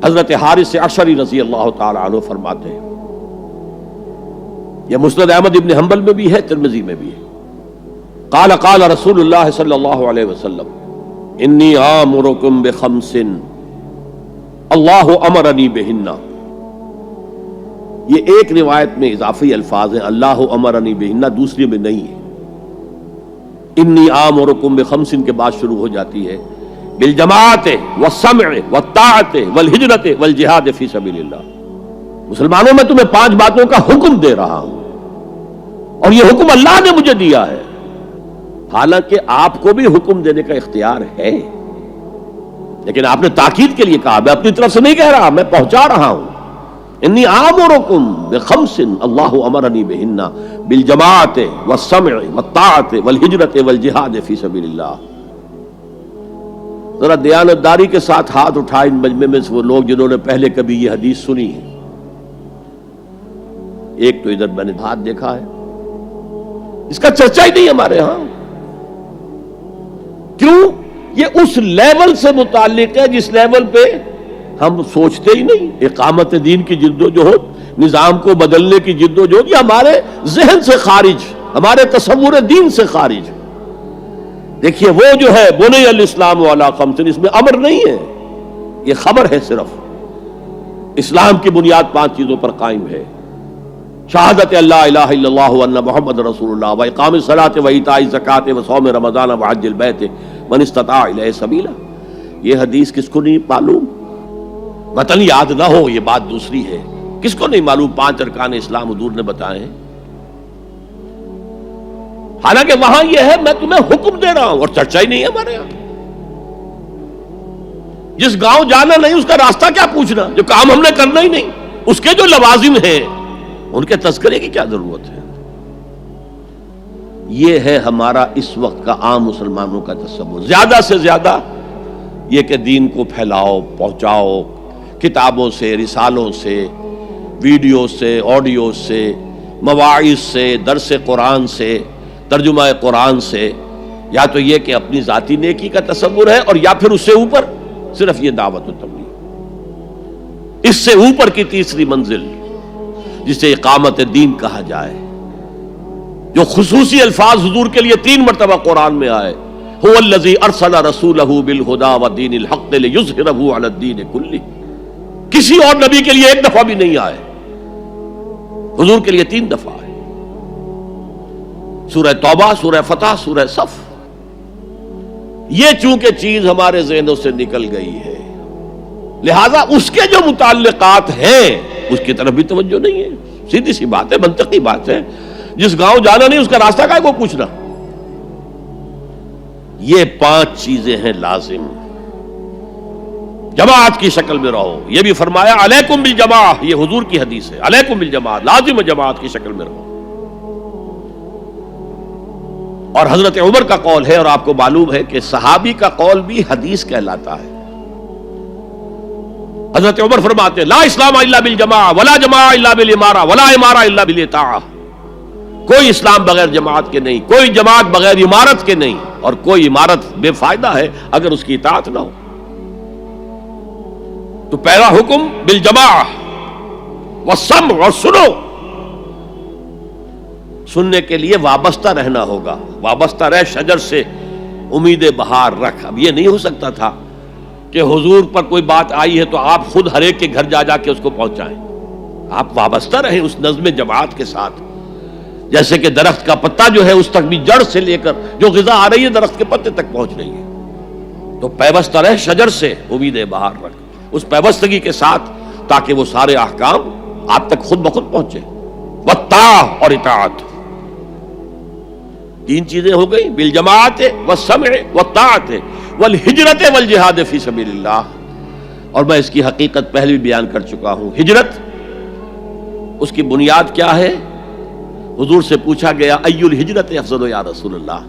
حضرت حارث عشری رضی اللہ تعالی عنہ فرماتے ہیں، یہ مسند احمد ابن حنبل میں بھی ہے، ترمذی میں بھی ہے، قال قال رسول اللہ صلی اللہ علیہ وسلم انی آمرکم بخمس اللہ امرنی بہن۔ یہ ایک روایت میں اضافی الفاظ ہیں، اللہ امرنی بہن، دوسری میں نہیں ہے۔ انی آمرکم بخمس کے بعد شروع ہو جاتی ہے بالجماعت والسمع والطاعت والہجرت والجہاد فی سبیل اللہ۔ مسلمانوں میں تمہیں 5 باتوں کا حکم دے رہا ہوں، اور یہ حکم اللہ نے مجھے دیا ہے، حالانکہ آپ کو بھی حکم دینے کا اختیار ہے، لیکن آپ نے تاکید کے لیے کہا، میں اپنی طرف سے نہیں کہہ رہا، میں پہنچا رہا ہوں۔ انی آمرکم بخمس اللہ امرنی بہن بالجماعت والسمع والطاعت والہجرت والجہاد فی سبیل اللہ۔ ذرا دیانتداری کے ساتھ ہاتھ اٹھائیں ان مجمع میں سے وہ لوگ جنہوں نے پہلے کبھی یہ حدیث سنی ہے۔ ایک تو ادھر میں نے ہاتھ دیکھا ہے، اس کا چرچا ہی نہیں ہمارے ہاں۔ کیوں؟ یہ اس لیول سے متعلق ہے جس لیول پہ ہم سوچتے ہی نہیں۔ اقامت دین کی جدوجہد، نظام کو بدلنے کی جدوجہد، یہ ہمارے ذہن سے خارج، ہمارے تصور دین سے خارج۔ دیکھیے وہ جو ہے بنی الاسلام علی خمس، اس میں امر نہیں ہے، یہ خبر ہے صرف۔ اسلام کی بنیاد 5 چیزوں پر قائم ہے، شہادت اللہ الہ الا اللہ وان محمد رسول اللہ، واقام الصلاۃ وایتاء الزکوٰۃ وصوم رمضان وحج البیت من استطاع الیہ سبیلا۔ یہ حدیث کس کو نہیں معلوم؟ وطن یاد نہ ہو یہ بات دوسری ہے، کس کو نہیں معلوم 5 ارکان اسلام حضور نے بتائے ہیں؟ حالانکہ وہاں یہ ہے میں تمہیں حکم دے رہا ہوں، اور چرچا ہی نہیں ہے ہمارے یہاں۔ جس گاؤں جانا نہیں اس کا راستہ کیا پوچھنا، جو کام ہم نے کرنا ہی نہیں، اس کے جو لوازم ہیں ان کے تذکرے کی کیا ضرورت ہے؟ یہ ہے ہمارا اس وقت کا عام مسلمانوں کا تصور۔ زیادہ سے زیادہ یہ کہ دین کو پھیلاؤ، پہنچاؤ، کتابوں سے، رسالوں سے، ویڈیو سے، آڈیو سے، مواعظ سے، درس قرآن سے، ترجمہ قرآن سے، یا تو یہ کہ اپنی ذاتی نیکی کا تصور ہے، اور یا پھر اس سے اوپر صرف یہ دعوت و تبلیغ۔ اس سے اوپر کی تیسری منزل جسے اقامت دین کہا جائے، جو خصوصی الفاظ حضور کے لیے 3 مرتبہ قرآن میں آئے، هو الذی ارسل رسولہ بالہدی ودین الحق لیظہرہ علی الدین کلہ۔ کسی اور نبی کے لیے 1 دفعہ بھی نہیں آئے، حضور کے لیے 3 دفعہ آئے، سورہ توبہ، سورہ فتح، سورہ صف۔ یہ چونکہ چیز ہمارے ذہنوں سے نکل گئی ہے، لہذا اس کے جو متعلقات ہیں اس کی طرف بھی توجہ نہیں ہے۔ سیدھی سی بات ہے، منطقی بات ہے، جس گاؤں جانا نہیں اس کا راستہ کائے کو پوچھنا۔ یہ 5 چیزیں ہیں لازم۔ جماعت کی شکل میں رہو، یہ بھی فرمایا علیکم بالجماع، یہ حضور کی حدیث ہے، علیکم بالجماع، لازم جماعت کی شکل میں رہو۔ اور حضرت عمر کا قول ہے، اور آپ کو معلوم ہے کہ صحابی کا قول بھی حدیث کہلاتا ہے۔ حضرت عمر فرماتے ہیں لا اسلام الا بالجماع ولا جماع الا بالامارہ ولا امارہ الا بالاطاعہ۔ کوئی اسلام بغیر جماعت کے نہیں، کوئی جماعت بغیر عمارت کے نہیں، اور کوئی عمارت بے فائدہ ہے اگر اس کی اطاعت نہ ہو۔ تو پہلا حکم بالجماع والسمع، اور سنو، سننے کے لیے وابستہ رہنا ہوگا، وابستہ رہ شجر سے امید بہار رکھ۔ اب یہ نہیں ہو سکتا تھا کہ حضور پر کوئی بات آئی ہے تو آپ خود ہر ایک کے گھر جا جا کے اس کو پہنچائیں۔ آپ وابستہ رہیں اس نظم جماعت کے ساتھ، جیسے کہ درخت کا پتا جو ہے اس تک بھی جڑ سے لے کر جو غذا آ رہی ہے درخت کے پتے تک پہنچ رہی ہے۔ تو پیوستہ رہ شجر سے امید بہار رکھ، اس پیوستگی کے ساتھ، تاکہ وہ سارے احکام آپ تک خود بخود پہنچے۔ والطاعہ، اور اطاعت۔ 3 چیزیں ہو گئی، بالجماعت والسمع والطاعت والہجرت والجہاد فی سبیل اللہ۔ اور میں اس کی حقیقت پہلے بھی بیان کر چکا ہوں۔ ہجرت، اس کی بنیاد کیا ہے؟ حضور سے پوچھا گیا ای الہجرت افضل یا رسول اللہ،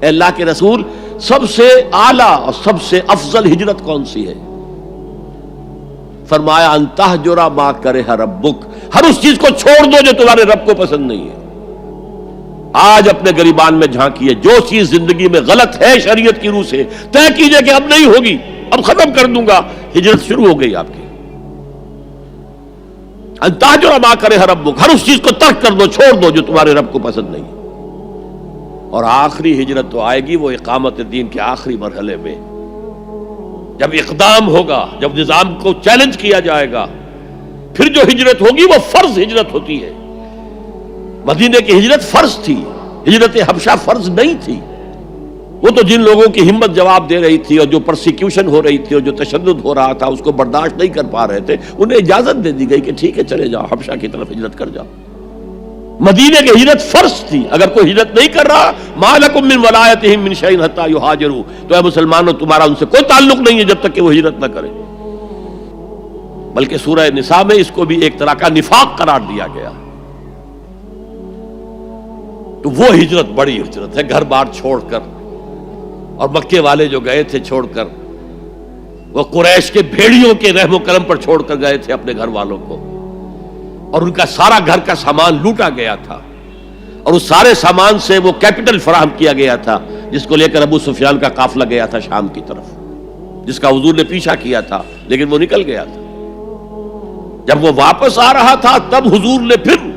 اے اللہ کے رسول سب سے اعلیٰ اور سب سے افضل ہجرت کون سی ہے؟ فرمایا ان تہجر ما کرہ ربک، ہر اس چیز کو چھوڑ دو جو تمہارے رب کو پسند نہیں ہے۔ آج اپنے گریبان میں جھانکیے، جو چیز زندگی میں غلط ہے شریعت کی روح سے، طے کیجئے کہ اب نہیں ہوگی، اب ختم کر دوں گا، ہجرت شروع ہو گئی آپ کی۔ ان تہجر ما کرہ ربک، ہر اس چیز کو ترک کر دو، چھوڑ دو جو تمہارے رب کو پسند نہیں۔ اور آخری ہجرت تو آئے گی وہ اقامت دین کے آخری مرحلے میں، جب اقدام ہوگا، جب نظام کو چیلنج کیا جائے گا، پھر جو ہجرت ہوگی وہ فرض ہجرت ہوتی ہے۔ مدینے کی ہجرت فرض تھی، ہجرت حبشہ فرض نہیں تھی۔ وہ تو جن لوگوں کی ہمت جواب دے رہی تھی اور جو پرسیکیوشن ہو رہی تھی اور جو تشدد ہو رہا تھا اس کو برداشت نہیں کر پا رہے تھے، انہیں اجازت دے دی گئی کہ ٹھیک ہے چلے جاؤ، حبشہ کی طرف ہجرت کر جاؤ۔ مدینے کی ہجرت فرض تھی۔ اگر کوئی ہجرت نہیں کر رہا، ما لکم من ولایتہم من شیء حتی یہاجروا، تو اے مسلمانوں تمہارا ان سے کوئی تعلق نہیں ہے جب تک کہ وہ ہجرت نہ کرے۔ بلکہ سورہ نساء میں اس کو بھی ایک طرح کا نفاق قرار دیا گیا۔ تو وہ ہجرت بڑی ہجرت ہے، گھر بار چھوڑ کر، اور مکے والے جو گئے تھے چھوڑ کر، وہ قریش کے بھیڑیوں کے رحم و کرم پر چھوڑ کر گئے تھے اپنے گھر والوں کو، اور ان کا سارا گھر کا سامان لوٹا گیا تھا، اور اس سارے سامان سے وہ کیپٹل فراہم کیا گیا تھا جس کو لے کر ابو سفیان کا قافلہ گیا تھا شام کی طرف، جس کا حضور نے پیچھا کیا تھا لیکن وہ نکل گیا تھا۔ جب وہ واپس آ رہا تھا تب حضور نے پھر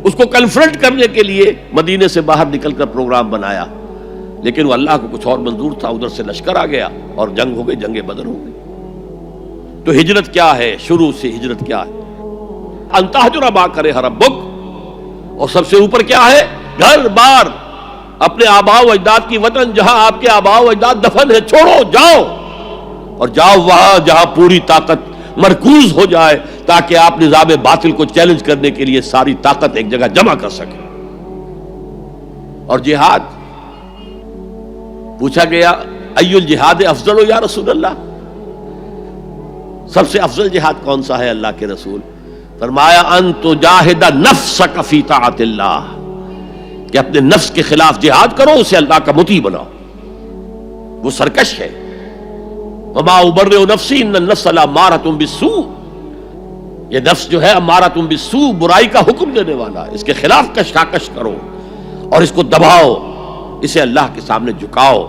اس کو کنفرنٹ کرنے کے لیے مدینے سے باہر نکل کر پروگرام بنایا، لیکن وہ اللہ کو کچھ اور منظور تھا، ادھر سے لشکر آ گیا اور جنگ ہو گئی، جنگ بدر ہو گئی۔ تو ہجرت کیا ہے؟ شروع سے ہجرت کیا ہے؟ ان تہجر ما کرہ ربک، اور سب سے اوپر کیا ہے؟ گھر بار، اپنے آباء و اجداد کی وطن، جہاں آپ کے آباء و اجداد دفن ہے، چھوڑو، جاؤ، اور جاؤ وہاں جہاں پوری طاقت مرکوز ہو جائے تاکہ آپ نظام باطل کو چیلنج کرنے کے لیے ساری طاقت ایک جگہ جمع کر سکیں۔ اور جہاد پوچھا گیا ای الجہاد افضل یا رسول اللہ، سب سے افضل جہاد کون سا ہے اللہ کے رسول؟ فرمایا ان تجاہد نفسک فی طاعت اللہ، کہ اپنے نفس کے خلاف جہاد کرو، اسے اللہ کا مطیع بناؤ۔ وہ سرکش ہے، وما ابرئ نفسی ان النفس لامارۃ بالسوء، یہ نفس جو ہے امارۃ بالسوء، برائی کا حکم دینے والا ہے، اس کے خلاف کشاکش کرو اور اس کو دباؤ، اسے اللہ کے سامنے جھکاؤ،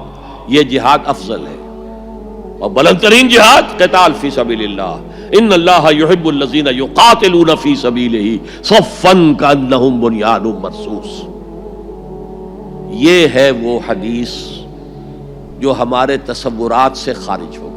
یہ جہاد افضل ہے۔ اور بلند ترین جہاد قتال فی سبیل اللہ، ان اللہ یحب الذین یقاتلون فی سبیلہ صفا کانہم بنیان مرصوص۔ یہ ہے وہ حدیث جو ہمارے تصورات سے خارج ہو